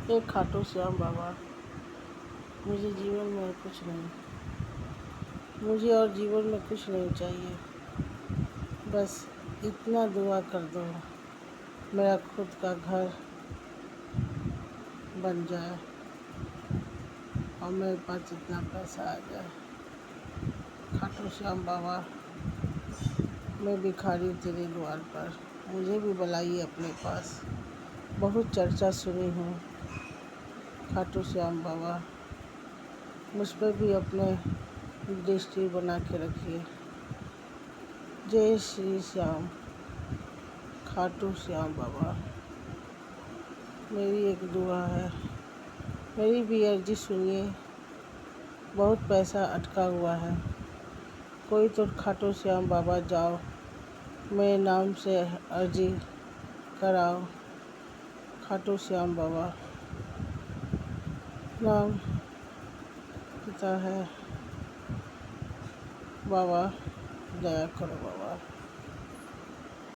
हे खाटू श्याम बाबा, मुझे जीवन में कुछ नहीं, मुझे और जीवन में कुछ नहीं चाहिए। बस इतना दुआ कर दो, मेरा खुद का घर बन जाए और मेरे पास इतना पैसा आ जाए। खाटू श्याम बाबा, मैं भिखारी तेरे द्वार पर, मुझे भी बुलाइए अपने पास। बहुत चर्चा सुनी हूँ खाटू श्याम बाबा, मुझ पर भी अपने दृष्टि बना के रखिए। जय श्री श्याम खाटू श्याम बाबा, मेरी एक दुआ है, मेरी भी अर्जी सुनिए। बहुत पैसा अटका हुआ है, कोई तो खाटू श्याम बाबा जाओ, मेरे नाम से अर्जी कराओ। खाटू श्याम बाबा, नाम पिता है बाबा, दया करो बाबा।